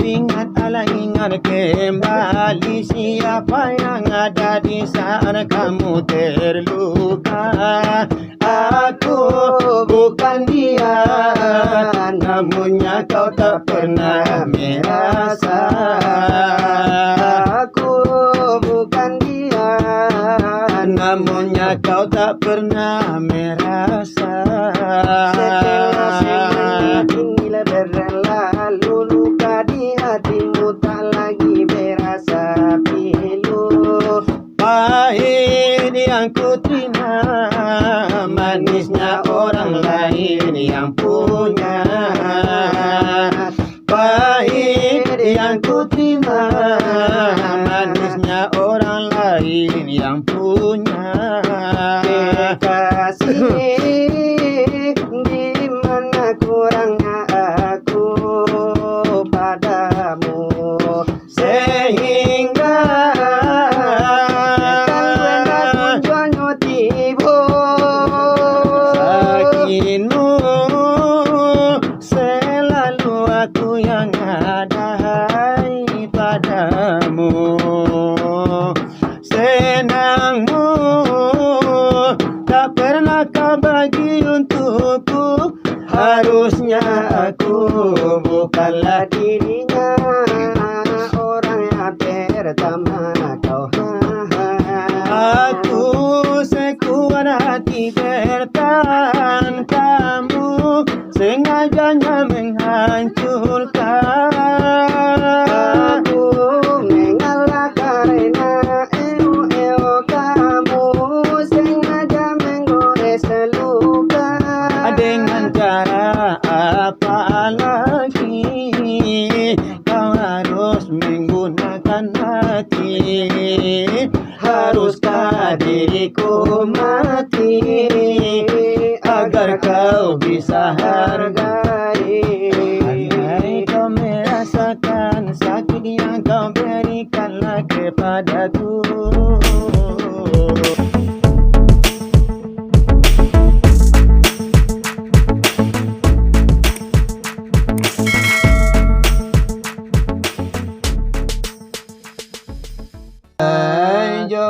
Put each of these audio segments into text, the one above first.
ingat kembali siapa yang ada di sana kamu terluka. Aku bukan dia, namunnya kau tak pernah merasa. Aku bukan dia, namunnya kau tak pernah merasa. Setelah semua inilah berlalu, luka di hatimu tak lagi berasa pilu. Pahit yang ku terima, manisnya orang lain yang punya. Pahit yang ku terima, manisnya orang lain yang punya. Kekasih, di mana kurangnya aku padamu, sehingga sakitmu selalu aku yang hadai padamu. Senangmu tak pernah kau bagi untukku. Harusnya aku bukanlah dirinya, orang yang pertama kau. Aku sekuat hati bertahan, kamu sengajanya menghancurkan. Aku mengalah karena kamu sengaja menggores luka. Dengan cara apa lagi kau harus menggunakan hati? Haruskah diriku mati agar kau bisa hargai? Andai kau merasakan sakit yang kau berikanlah kepadaku.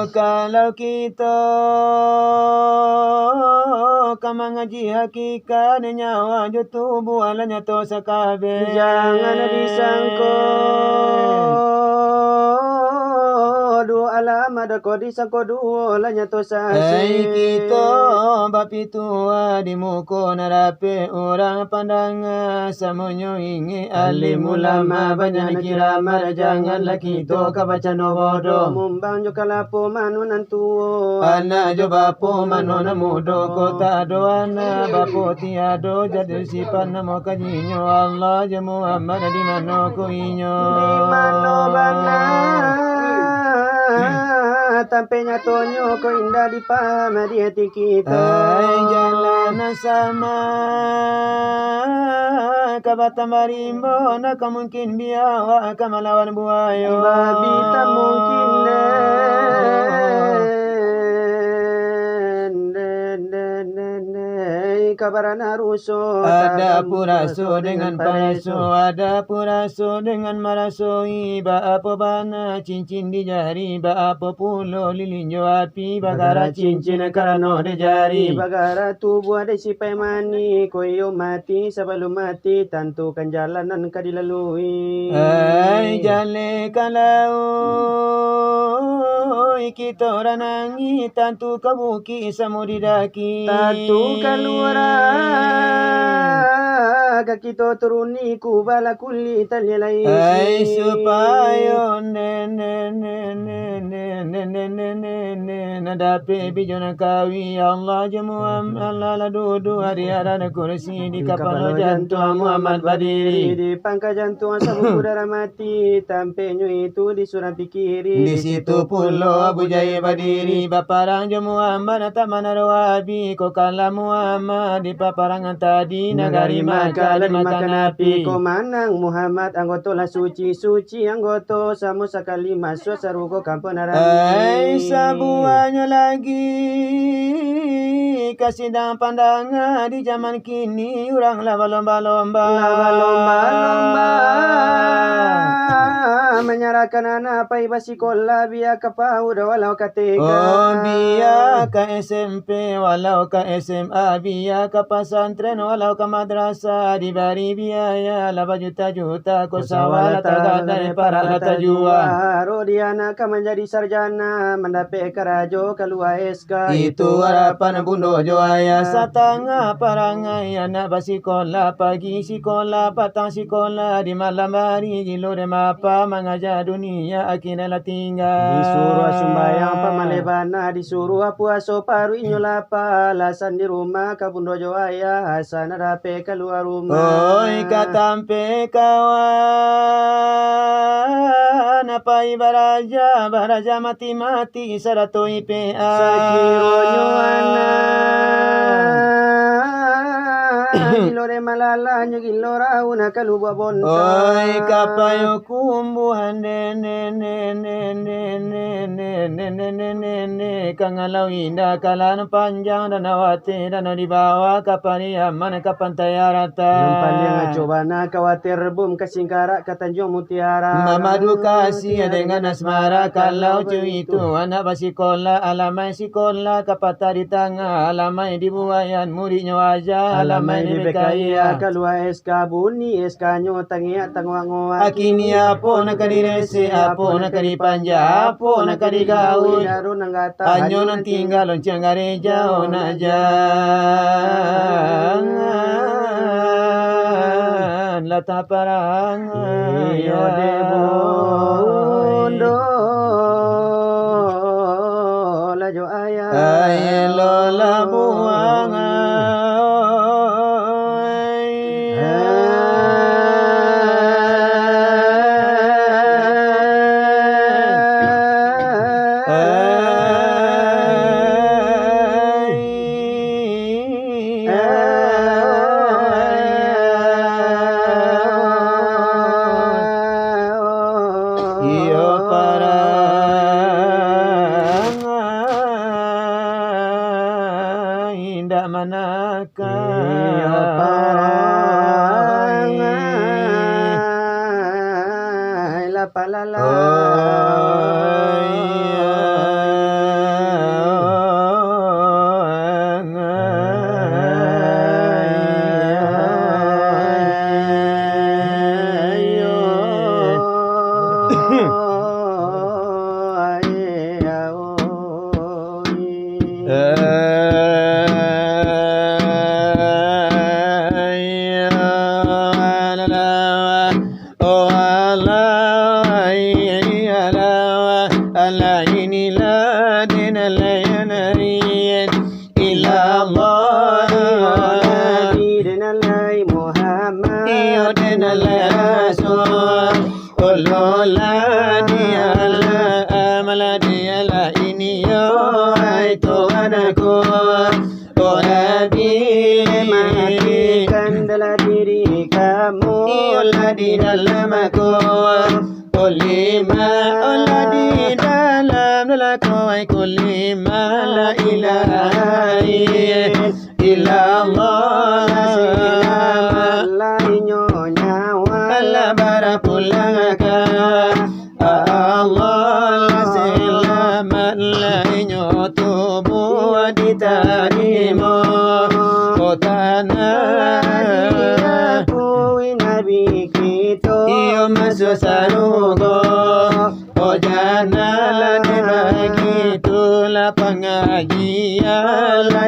Kalau kita kama ngaji hakikat nyawa jo tubuh alanya to sakabe, jangan disangko du alam ada ko disangko du alanya to sasi. Kita bapi tua di muko narape orang pandang samonyo ingi alim ulama banyak kirama, janganlah kita kabaca nobodo mumbang jo kalapo manu nantuo ana jo bapo manu namudo kota doana bapo tiado jadi sipan namo kajinyo Allah je Muhammad di mano ko inyo di mano bana tampenya tonyo ko indah di pama di hati kita. Jalan sama kabata marimbo nak mungkin biawa kamalawan buayo babi tak mungkin kabaran haruso ada puraso dengan paraso, ada puraso dengan maraso. Iba apa bana cincin di jari, ba apa pulo lilinjo api bagara cincin karano di jari, bagara tubuh ada sipai mani koyo mati sebelum mati tentukan jalanan ka dilalui. Ay jale kalau kita ranangi tentu kabuki samudidaki tentu keluar kita turuni kubala kuli talyalai. Ay supaya nadapi bijona kawi Allah jamuam Allah la dudu hari ada kursi di kapal jantung Muhammad berdiri di pangkal jantung sabu udara mati tampenyo itu di surah pikiri di situ pulau Abu Jaya berdiri baparang jamu Muhammad tamana rawabi kokala Muhammad di paparangan tadi nagari Makkah dan makan api komanang Muhammad anggota suci anggota samu sekali masuk sarugo kampung narami. Sabuanya lagi kasih dan pandangan di zaman kini orang lomba-lomba kanana pai basikola biya ka PAUD walau ka TK. Oh biya ka SMP walau ka SMA, biya ka pesantren walau ka madrasah, diberi biaya 8 juta-juta ku sawala tagadai para tajua. Rodiana ka menjadi sarjana mendapat karajo keluar SK. Itu harapan bundo joaya satanga parangai anak basikola pagi sekolah petang sekolah di malam hari gilo de mapa mengajar dunia akhirnya tinggal. Disuruh sumbayang pamalebana, disuruh puasa paru inyolapa, alasan di rumah kabundo joaya hasan rape keluar rumah. Oi katampe kawan apa baraja mati sarato IPA sakironyo gilore malala nyo gilora una kaluba bonta. Oi kapayo kumbu hande kangalau indah kalan panjang dan awate dan di bawah kapal Yaman ke pantai rata. Nampak yang coba nak khawatir bum ke Singkarak ke Tanjung Mutiara. Mamadu kasih dengan asmara kalau cuy itu anak basikola alamai sekolah kapata di tengah alamai di buayan muridnya wajah alamai di bekaya keluar SK bunyi SK nyo tangia tangwangoa akini apa nak direse apa nak dipanja apa nak digaul anyo nan tinggal lonceng gereja ona jangan lata parang yo debondo lajo ayah ayelo la buang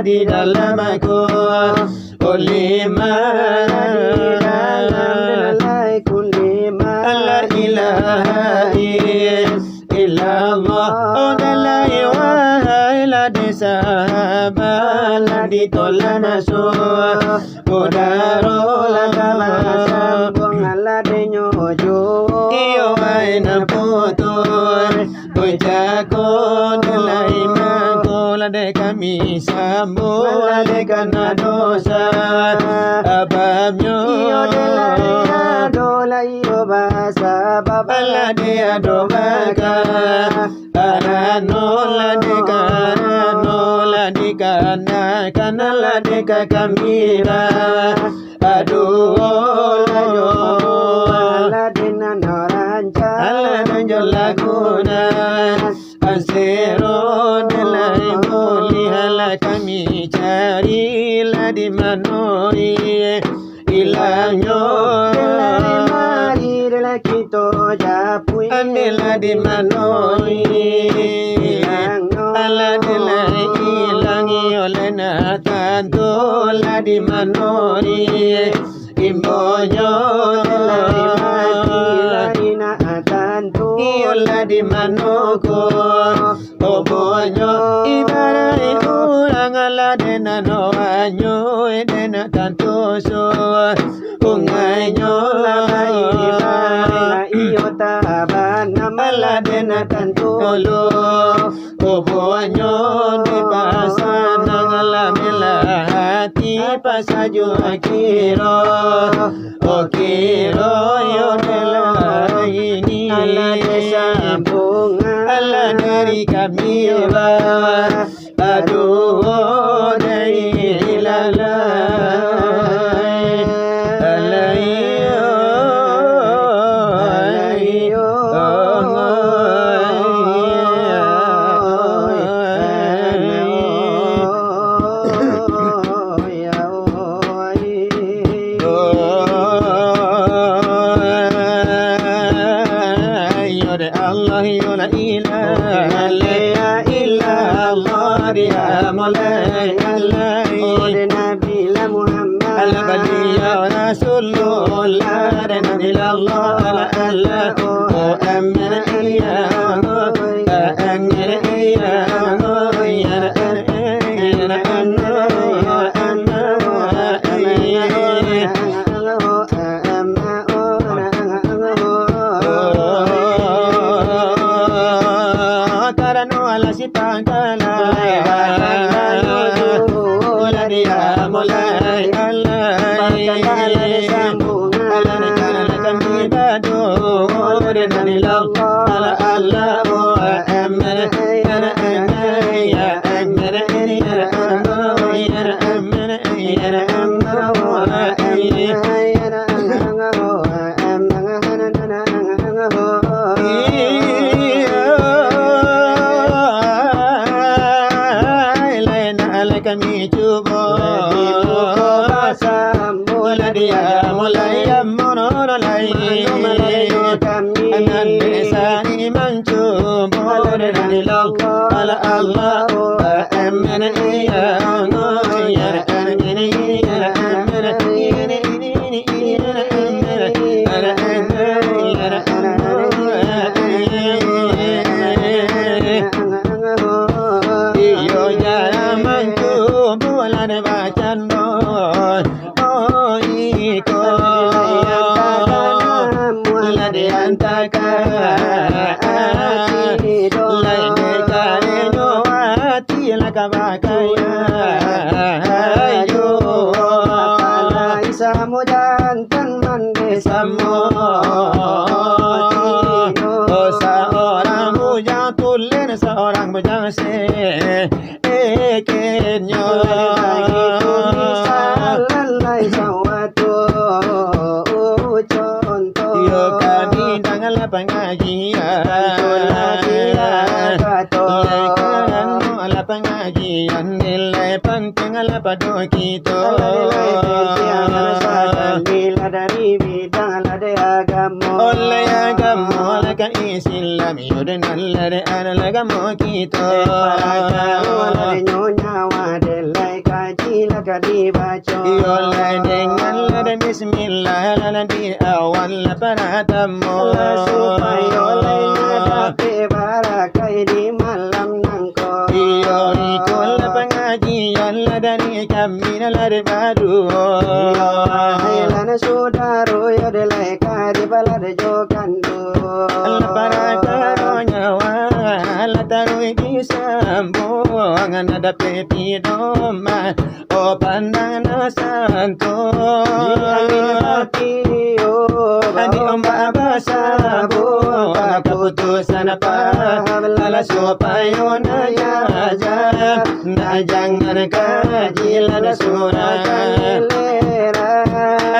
di dalam aku kulima la ilaha illallah la ilaha illa sahabat di tolana so kodaro la kama sambung ala denyo jo iyo aina puto Bojako nilai makola de kami sambo ale kana dosa abamyo iyo delai dola iyo basa babala de adobaka nola de kana kanala de kamira aduh la yo ala de nanoranca ala nanjol kita japui Andela di manoi Ala dela ilangi oleh tanto la di manoi Imbonyo Ina tanto Iola di manoko Obonyo Ibarai urang ala dena no anyo Dena tanto so Ungainyo Iota bana Ala dena tanto lo Obonyo Di pasana ala mela hati Pasaju akiro Okiro yodela ini ala desa bunga ala dari kami aduh dari lalai Allah ya la ilaha illallah ya mulai Allah Nabi Muhammad al-badi ya rasulullah nabi Allah Allah oh amin ya kami cuba mulai dia mulai monolai anan desa ni mencuba dari Allah Allah amin ya seorang bujang sekenyo lalai sawatu contoh yo kami dengan pengajian pengajian nilai penting ala padu kita nilai dari bidang ada agama oleh agama laka Islam yudan Allah ada agama kita oleh nyonya wadelai kaji laka dibaca oleh dengan lada bismillah lada di awal para tamu supaya oleh dapat barakai di malam nangko ikol pengajian dari kami dari baru lana saudaro ya delai kadi balade jokandu para karonya wala taruh di sambung ada pepi doma o pandang santo Adi ombak basabu keputusan pahala supaya najang kaji lada surah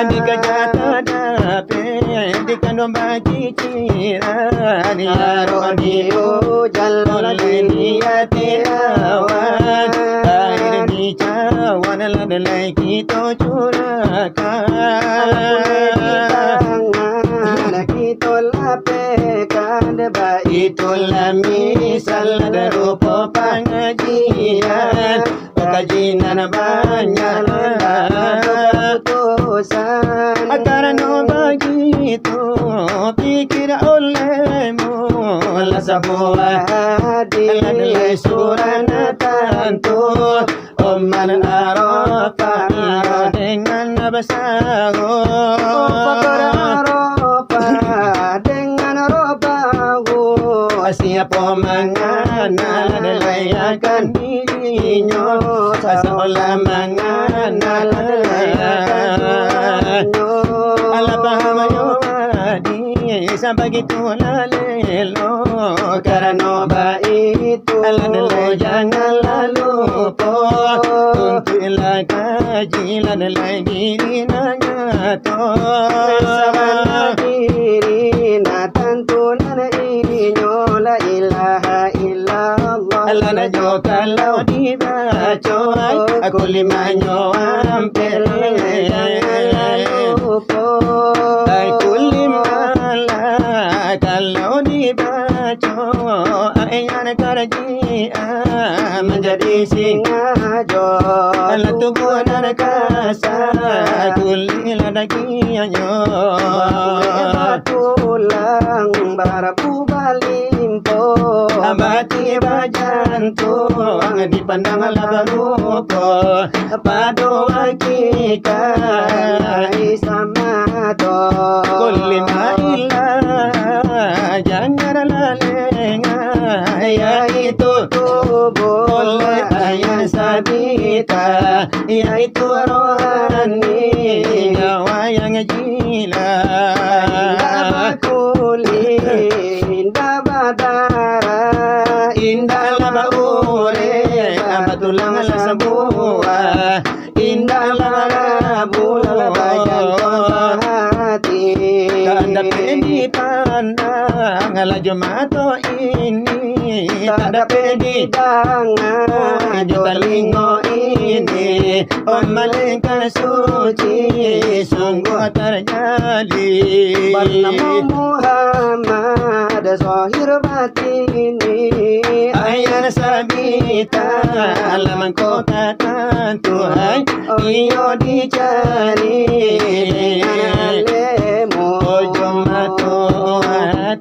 Adi kajata dape di kandung bagi ciran ya rodiu jalur niati awan air di cawan lada lagi to curahkan kita sebuah adalah surana tentu Umman Arafah dengan besaru dengan robahu siapa mengenal layakan dirinya seolah mengenal layakan ala pahamanyo sampai gitu lalelo karena baik itu janganlah lupa untuklah kajilan diri nanya to diri na tentu nana inyo la ilaha illallah Allah najo kalau dibaca aku limanyo hampir lupa aku kalau dibaca ayat kerja menjadi singa jol tubuh dan kasa kulila dakianyo tulang barapu balimpo abati bajantung dipandang labarupo pado akika sama to kulima jangan lengah ya itu boleh ayah sabita ya itu rohani nyawa yang gila indah kuli indah badara indah labaure abatulang semua indah labula bajan hati tanda pedi pandang ala jumato ini tanda pedi tangan jotalingo ini malaikat suci sungguh terjadi bernama Muhammad zahir batini ayat sabita alaman kota Tuhan iyo dicari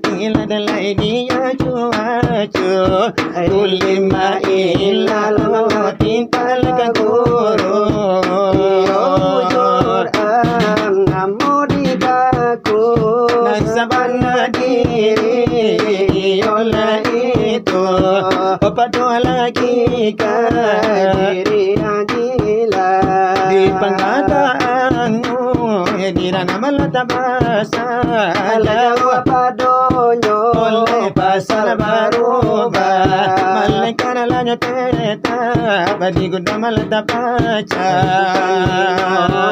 Tila dalai dia cuacu Ulima ilal tintal kaguru Yujur namu didaku Nasabana diri yola itu Padoa lagi diri adila Di pengadaanmu Dirana malatabasa Alawa padonyo Oleh pasal baruba Malaikat lanyo teta Badi guna malatapaca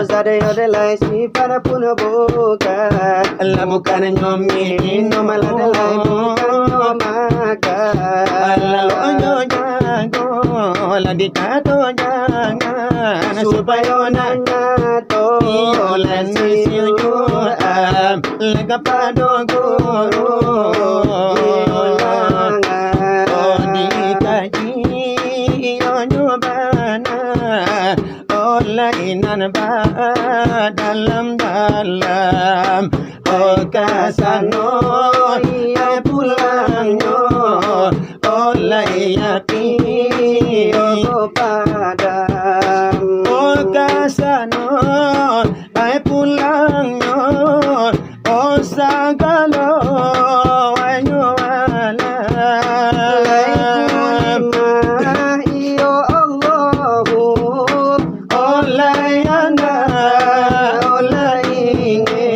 Zade yodelai si para puno buka Allah bukan nyomi No maladelai bukan nyomaka Allah lo jago Allah dikato jangan Supaya nanya to Yolan sisiyo Lega pado guru dikaji nyobana olainan ba dalam kasano ya pulangnya olai api padam kasano ay pulangnya sagalo ayo ala iyo Allahu olayana olayne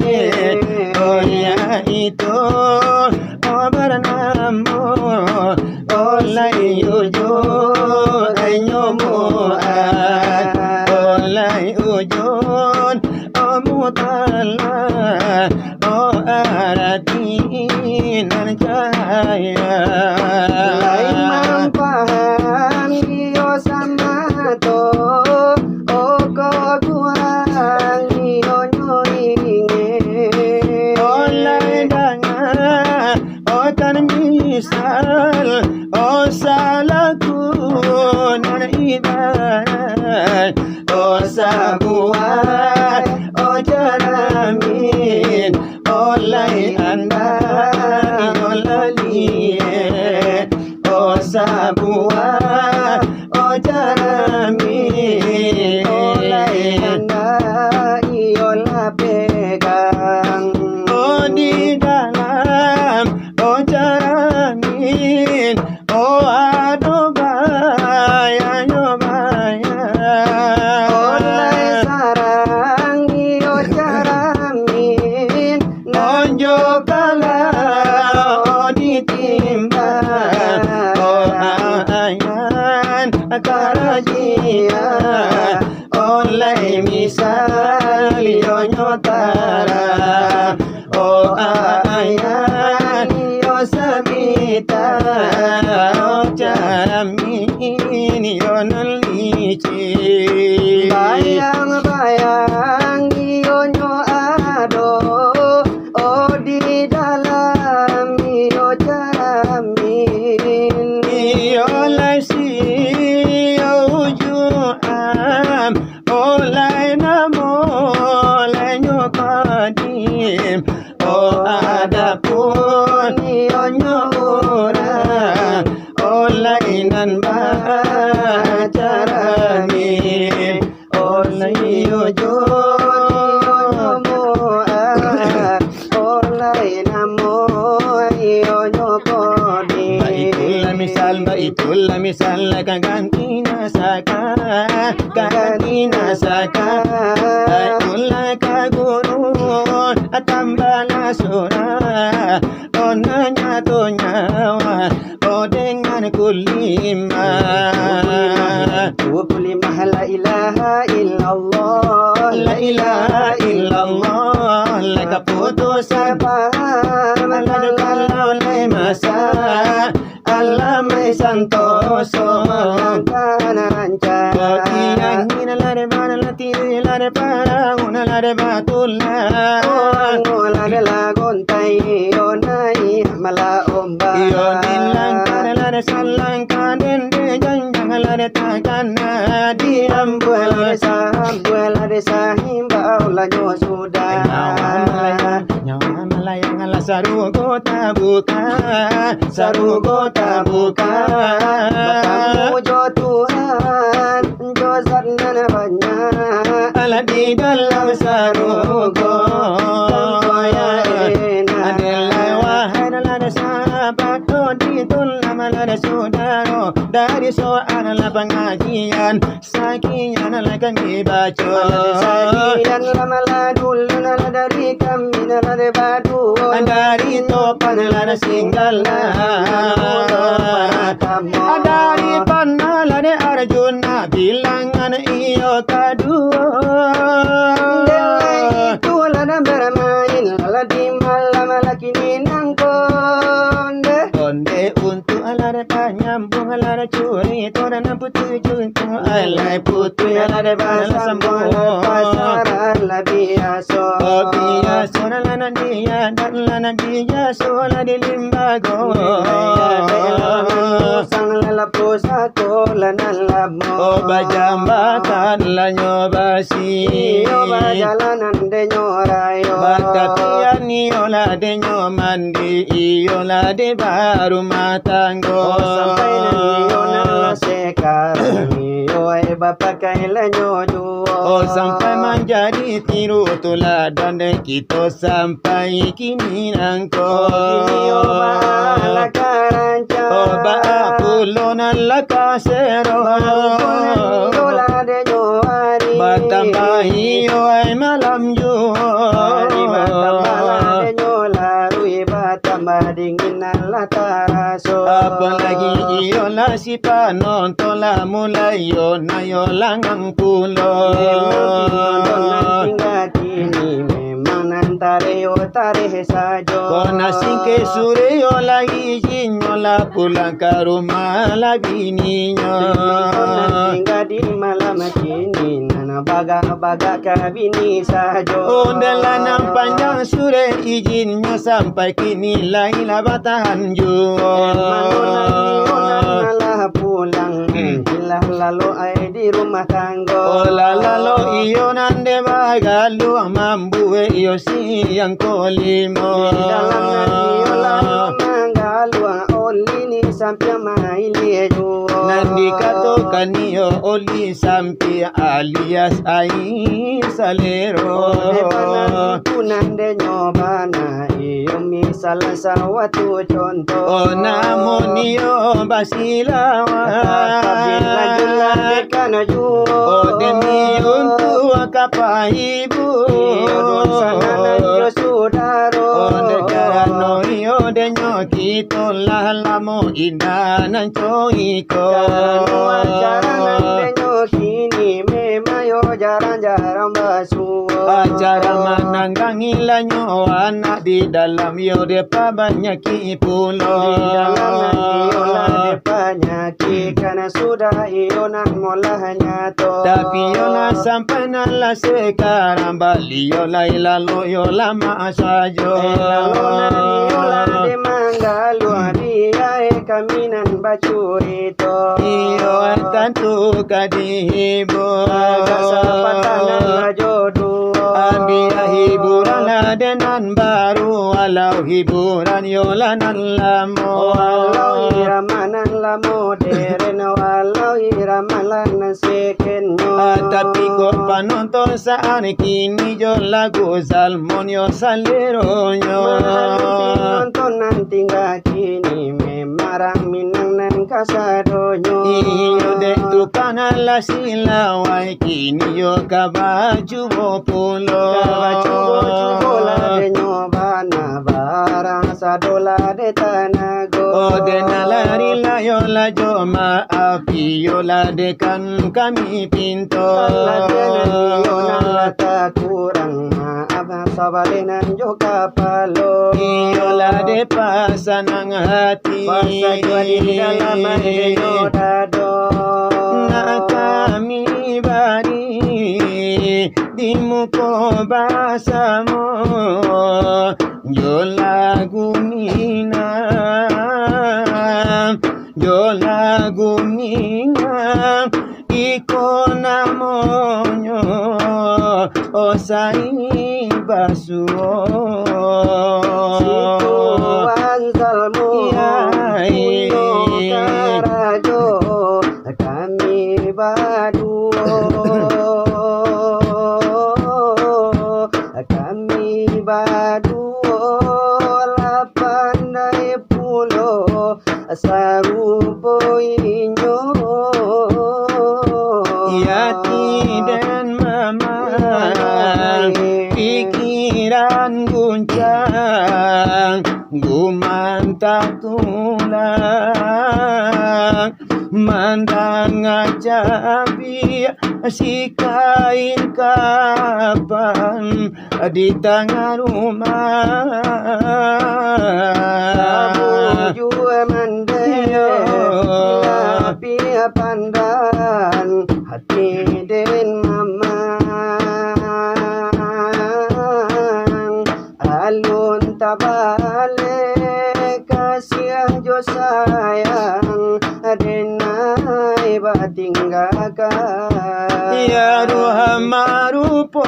oya itu obarnamo olay ujo ayomo olay ujon omutala aratinan cahaya lain mampaan iyo sama to oko kurang iyo nyoinge oleh dangan otan misal o salaku nan ibarat o sabuai o jaramin oleh anda oleh Iyo kalau ditimba ayan karajia oleh misal yo nyotara ayan yo sabita jamin yo nelici bayang iyo nyo ado di dalam iyo jamin iyo lasi iyo juam oleh namo lenyo kadim ada pun iyo nyora oleh nan bacarami oleh iyo Itulah misal kaganti nasaka itulah kagurun atambala sura onanya to nyawa o dengan kulima la ilaha illallah la ilaha illallah la kaputusan kalau le masa Allah mai santoso kananca yang hina la de bana la tiri la de para una la de batulla la de la gontai onai mala omba yo nilang la de salang kaden de janjang la de takana di ambuel la de sahimba la nyo sudah nyawa malayang ala sarugo tabuka bertamu jo Tuhan jo zatna banyak ala di dalam sarugo adalah wahai ada sahabat di tulam ada saudara dari soal pengajian sakian kami baca sakian lama dulu dari kami dari batu dari topan lada singgala dari panah lada Arjuna bilangan iyo kadua itu lada bermain lada malam lagi ninang konde untuk lada nyambung lada curi toran putu juntu alai putu lada bahasa sambung pasaran biasa biasa lana dia dan lana dia sola di limbago sang lalapo sako lana lamo bajambakan lanyo basi bajalanan de nyorayo batapian iola de nyomandi iola de baru matanggo sampai iola sekarang ioe bapakai lanyo juo sampai menjadi tiru teladan dan kita sampai kini nangko oba pulonan lakasero batambahi oai malam ju dingin lataraso apalagi iyola si panontola mulai yona yolangang pulo hingga kini memang nantare otare sajo kona singke sure yola ijinyola pulang ke rumah lagi ninyo hingga di malam kini nana baga kabini sajo ondelanang panjang sure izinnya sampai kini laila batahan malah pulang lalu ai di rumah tanggo lalu iyo nande bagalu mambue iyo siang kolimo dalam iyo lalu manggalu oli ni sampai maili ju nandi Dikato kanio oli sampai alias air salero. Kunande nyobana iyo misalah sawatu contoh. Oh namonio basilawa. Kabila jula dekana juo. Oh demi untuk kapahibu. Iyo sanganan yo sudaro. Oh dejarano iyo denyo kito lalamo indanan coiko. Ajaran denyo kini memayo jarang-jarang basuo. Acara menanggang ilanyo anak di dalam yo depa banyak pulo. Di dalam iolah depanyaki karena sudah ionan molahnya to. Tapi yola sampai nala sekarang bali yola ilalo yola masajo. Iolah de manggalu dia kaminan bacurito. Iyo tentu kadihibo. Agak sepatanan bajodu. Ambil hiburan adenan baru walau hiburan yola nan lamo. Walau iramanan la modern, walau iramalan sekenyo. Tapi kok penonton saat kini yo lagu salmon yo saleronyo. Penonton nanti gak kini memarang minang nan kasadonyo. Iyo dek tukang ala silawai kini yo kabaju pulo. Kabaju la de nyobana barang sadola de tanago. Oh denalari la yo la jo maafi yo la dekan kami pinto. La denan yo la tak kurang maaf sabalenan jo kapalo. Iyo la de pasanang hati. Pasa di dalam de yo dado. Na kami bari di muko basamo yo lagu minam iko namonyo osai basuo Situan salmu kuno karajo kami baduo. Kami baduo lapandai pulo sarupo inyo. Yati dan mama pikiran guncang gumantap tulang mandang ngajabi si kain kapan di tengah rumah. Abu jua mandai tapi pandan hati den mama. Alun tabale kasih jo sayang denai batinggakan. Ya ruhamarupo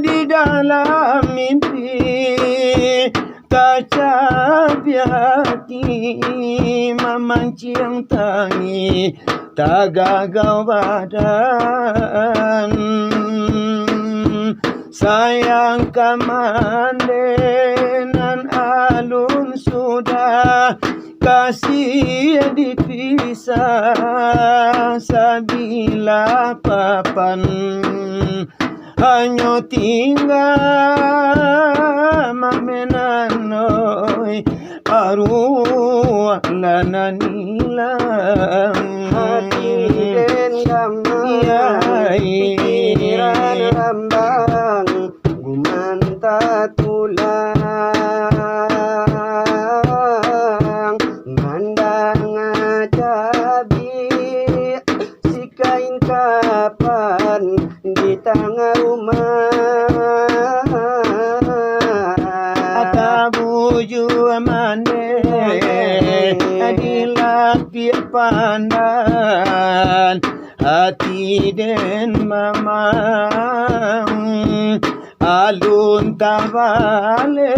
di dalam mimpi tacapi hati memancing tangi tagagau badan. Sayang kamandenan alun sudah kasih dipisah sabila papan hanya tinggal mamenanoi arwah lananilang Hati den gamang pikiran lambang gumanta tulang mandang cabi si kain kapan di tengah rumah. Atabuju mande dilapir pandan hati den mamang alun tabale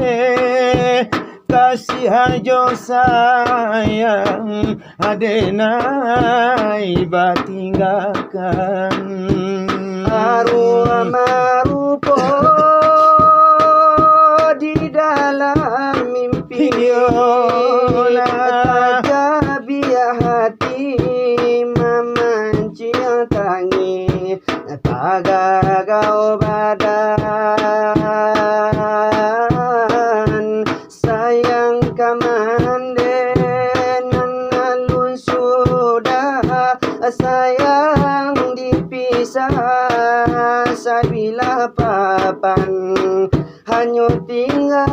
kasihan jo sayang adenai batinggalkan Marupo di dalam mimpi Tajabia hati memancing tangi Tagagau badan Sayang kamanden alun sudah Sayang dipisah sabila papan Hanya tinggal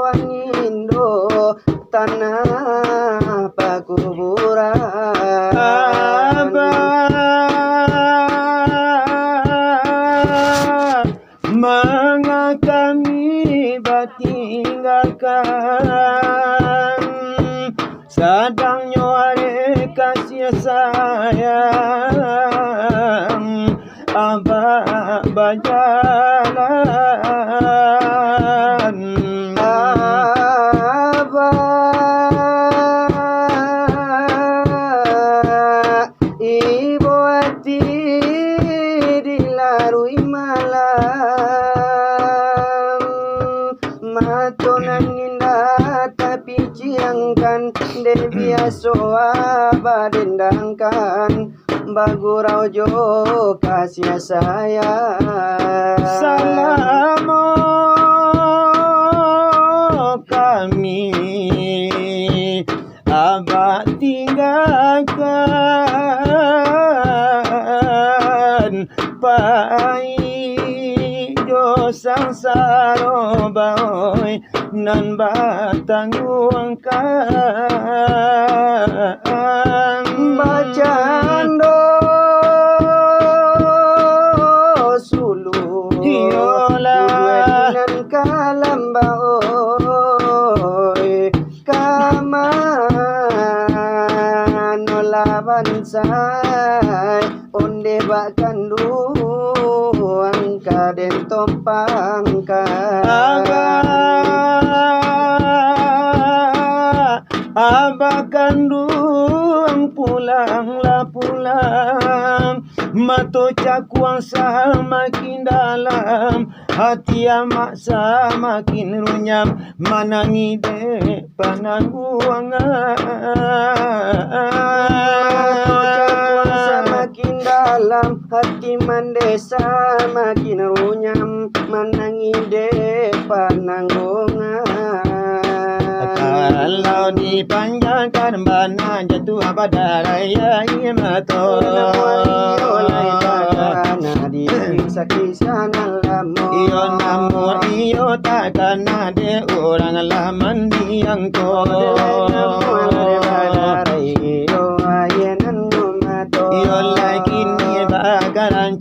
wangindo tanah pakuburan Manga kami batinggalkan Sadang nyuare kasih sayang Abah berjalan Abah ibu hati dilarui malam Matonan indah tapi ciangkan Dan biasa abah dendangkan Bagurau jo kasih sayang Salamu kami Abah tinggalkan Pai jo sangsaro baoi Nan batangguangkan Bacando sulu Duenan kalambaoi Kamano laban say Onde bakandu Angka den tompangkan Abah kandung pulanglah pulang Mato cakuang semakin dalam Hati amak semakin runyam Manangi dek panangguangan Mato cakuang semakin dalam Hati mandesa makin runyam Manangi dek pananggungan Kalau dipanjangkan bana jatuh pada raya imato Oleh takkan diperiksa kisah lama Iyo namu iyo takkan ada orang laman diangko Iyo lagi ni bakaran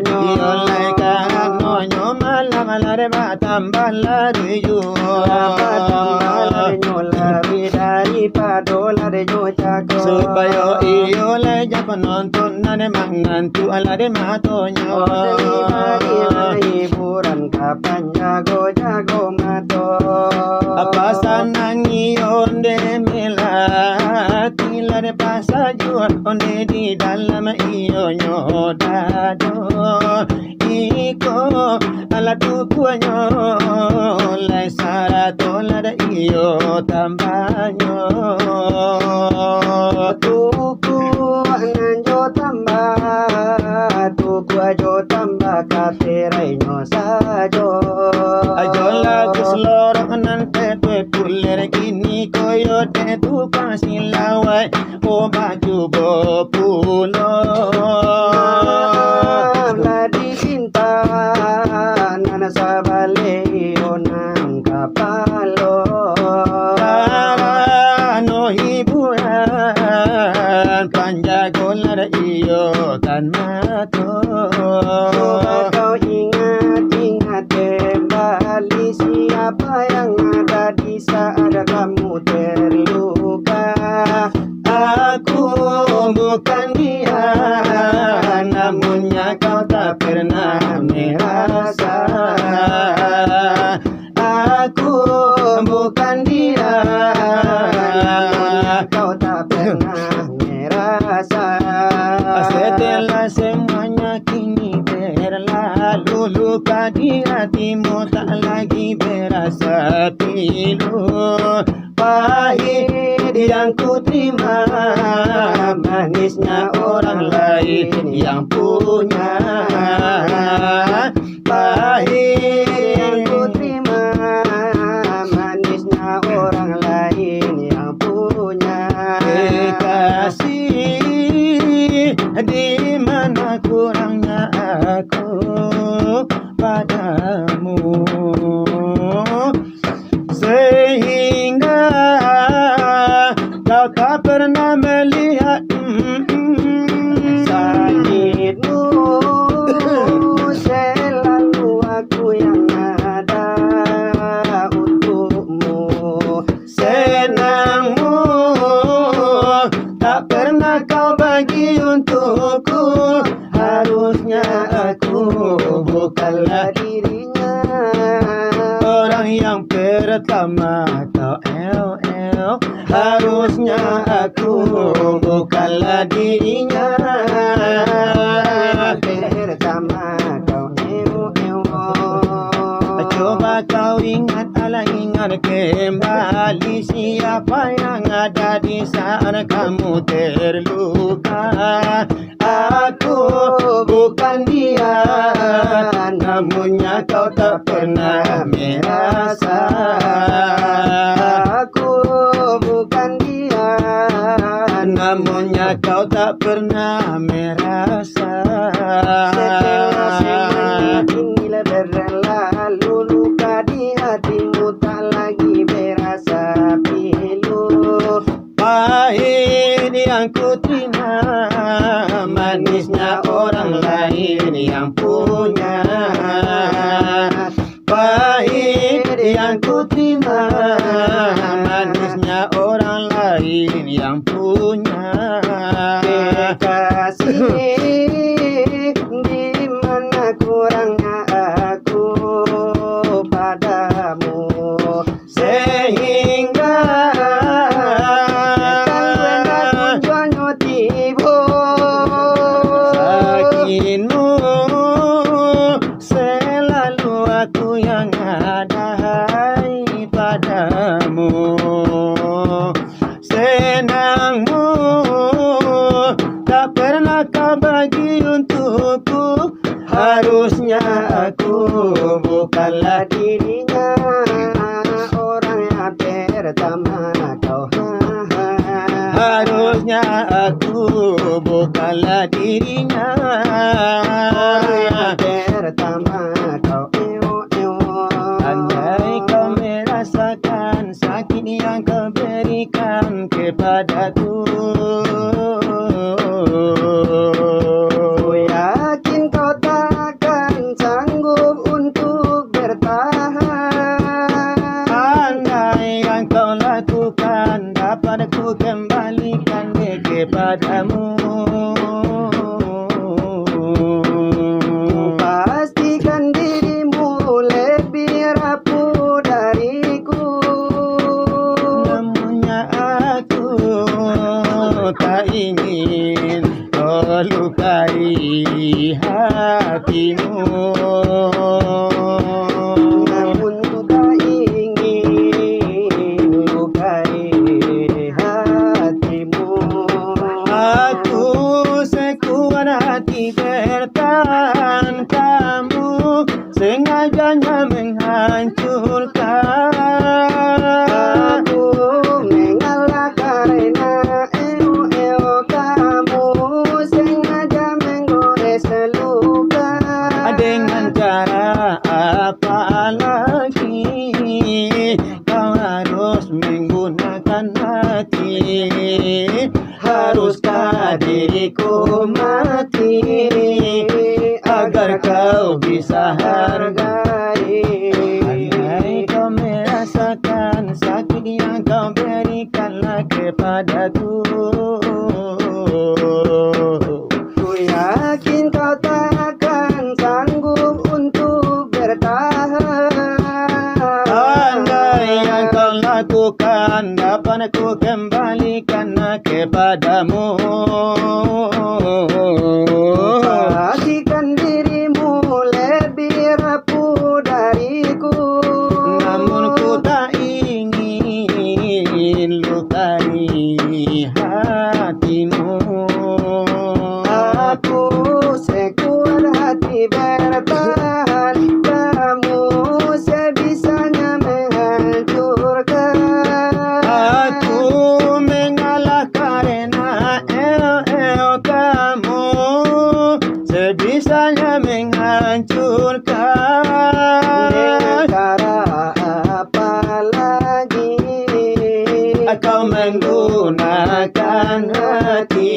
Iyo lagi nonyo malam lare batambal lare ju Supaya iyo leja penonton nane mangantu alade matonyo hiburan kapan jago mato Apa sanang iyo onde melati lade pasaju onde di dalam iyo nyodado Iko ala tukuanyo lai sarato lade iyo tambanyo Tuku anjo tambah Tuku ajo tambah katerai nyo sajo Ajola kuslorok nante tue puler kini koyo te tu pasilawai O baju bopulo Ladi cinta nana sabale onan kapalo no hiburan panjagolar iyo kan mato Kau ingat kembali siapa yang ada di saat kamu terluka Aku bukan dia namun kau tak pernah merasa aku bukan dia. Kau tak pernah merasa. Setelah semuanya kini berlalu, luka di hatimu tak lagi berasa pilu. Pahit yang ku terima, manisnya orang lain yang punya. Pahit Yang ku terima, manisnya orang lain yang punya. Kekasih, di mana kurangnya aku padamu, sehingga kau tak pernah melihat Sakitmu selalu aku yang ada untukmu. senangmu tak pernah kau bagi untukku. Harusnya aku bukanlah Dirinya orang yang pertama kau harusnya aku bukanlah dirinya. pertama kau Coba kau ingat kembali siapa yang ada di saat kamu terluka. Aku bukan dia, namunnya kau tak pernah merasa. Aku bukan dia, Namunnya kau tak pernah merasa. setelah semuanya kini berlalu, luka di hatimu tak lagi berasa pilu. Pahit yang ku terima, manisnya orang lain yang punya. Pahit yang ku terima, manisnya orang lain yang punya. Kekasih, di mana kurangnya aku padamu, Sehingga tujuannya tiba. sakitmu selalu aku yang ada padamu. Senangmu tak pernah kau bagi untukku. Harusnya aku bukanlah Dirinya orang yang pertama kau. Harusnya aku bukanlah dirinya. Orang yang pertama kau. Andai kau merasakan sakit yang kau berikan kepadaku, Ku yakin kau takkan sanggup untuk bertahan. andai yang kau lakukan dapat ku kembalikan kepadamu. Pastikan dirimu lebih rapuh dariku. Namunnya aku tak ingin kau lukai hatimu. Namun tak ingin lukai hatimu. Aku sekuat hati bertahan, kamu sengajanya menghancurkan. Aku mengalah karena kamu sengaja menggores luka. Dengan cara apa lagi kau harus menggunakan hati? Haruskah diriku mati agar kau bisa hargai? Andai kau merasakan sakit yang kau berikanlah kepadaku. Ku yakin kau tak bertahan, kamu sebisanya menghancurkan. Aku mengalah karena kamu sebisanya menghancurkan. Dengan cara apa lagi Kau menggunakan hati,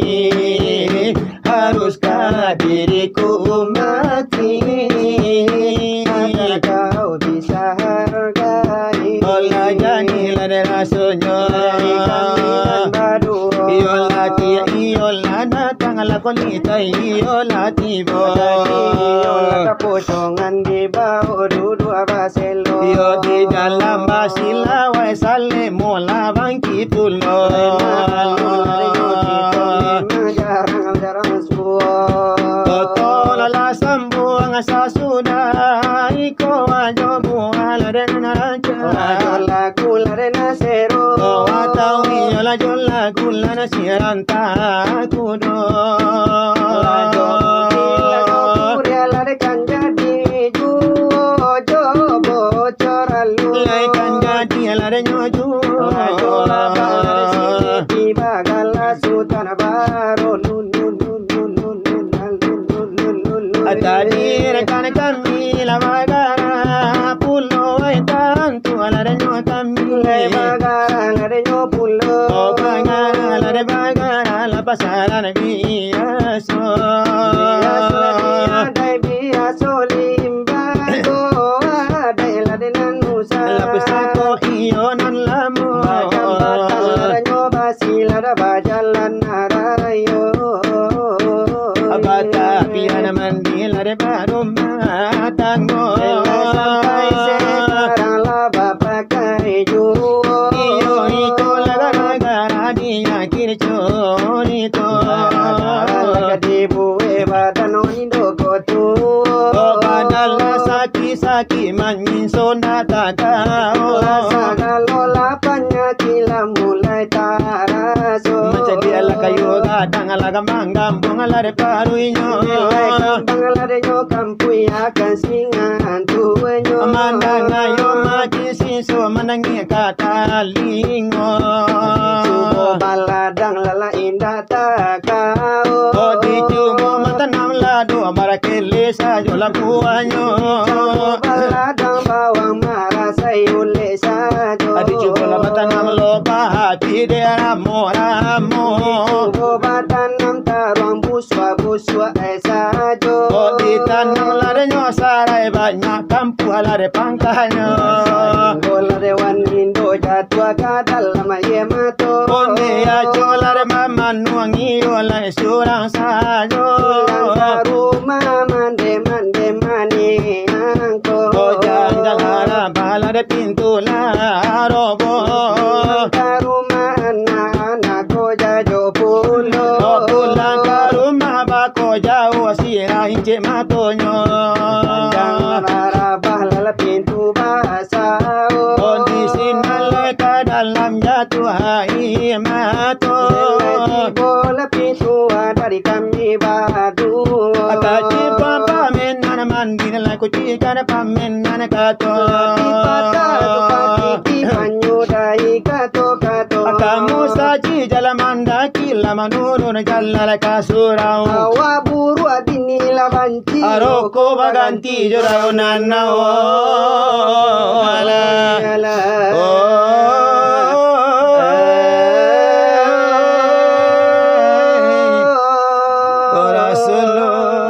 haruskah diriku mati? agar kau bisa hargai Olah jadilah rasanya. Iyolah tia, iyolah datanglah kolita, iyolah tiba. Iyolah keposongan di bawah duduk abaselo. Iyo di dalam basila wai sale mola bangki tulo. Jarang suo. Tola la sambuang sa suda iko ajo buala den naraja. Jola kula de nasero. Watau iyola jola kula na siranta kudo. La de kanja di juo jo bocoralu. Lai kanja dia la de nyoju. Jola bala de sini bagala sultan baro nun. Tadi rekan kami la magara pulo etan tu ala de nyo kami. Bagara la de nyo pulo. Oh bagara la de bagara la pasaran biaso. Adai biaso limbago adai la de nanusa. La pusako iyo nan lamo. Batal la de nyo basila da bajalan narayo. Abata piana mandi la de barum matango. Sampai sekarang lah bapak kayu. Iyo iko la gara dia kiri chonito. Kadibu badano indo kotu. Badala saki mangin sonda takao. Sagalola panyakila mulai taraso. Macam dia lah kayu gadang ala gamang ala de paruinyo. Bangala de nyo kampui akan singan tuenyo. Mandang ayo makin siso menangi kata lingo. Subo baladang lala indah takau. Oh di cubo matanam lado marakele sajo lampuanyo. Baladang bawang marah sayule sajo. Adi cubo la matanam loba hati dia ramo. Subo batanam tarong buswa sajo. Oh di tanam ladenyo sarai banyak kampu ala de pangkahnya. Bola dewan Indo jatuh ke dalam yemato. Onde ajo la de mama nuangi ola surang sajo. Pulang ke rumah mande mani angko. Oh jangan bala de pintu la robo. Ke rumah anak ko jajo pulo. Oh pulang ke rumah bako jauh sirah ince matonyo. Jangan arabah lala pintu basah. Oh di sini leka dalam jatuh hai mato. Bola pintu dari kami badu. Akaji papa menan mandi la kuci kana pamenan kato. Akamu saji jalamanda kila manurun jalala kasurau. Awa buru adini labanci. Aroko baganti jorau nanao. Rasulullah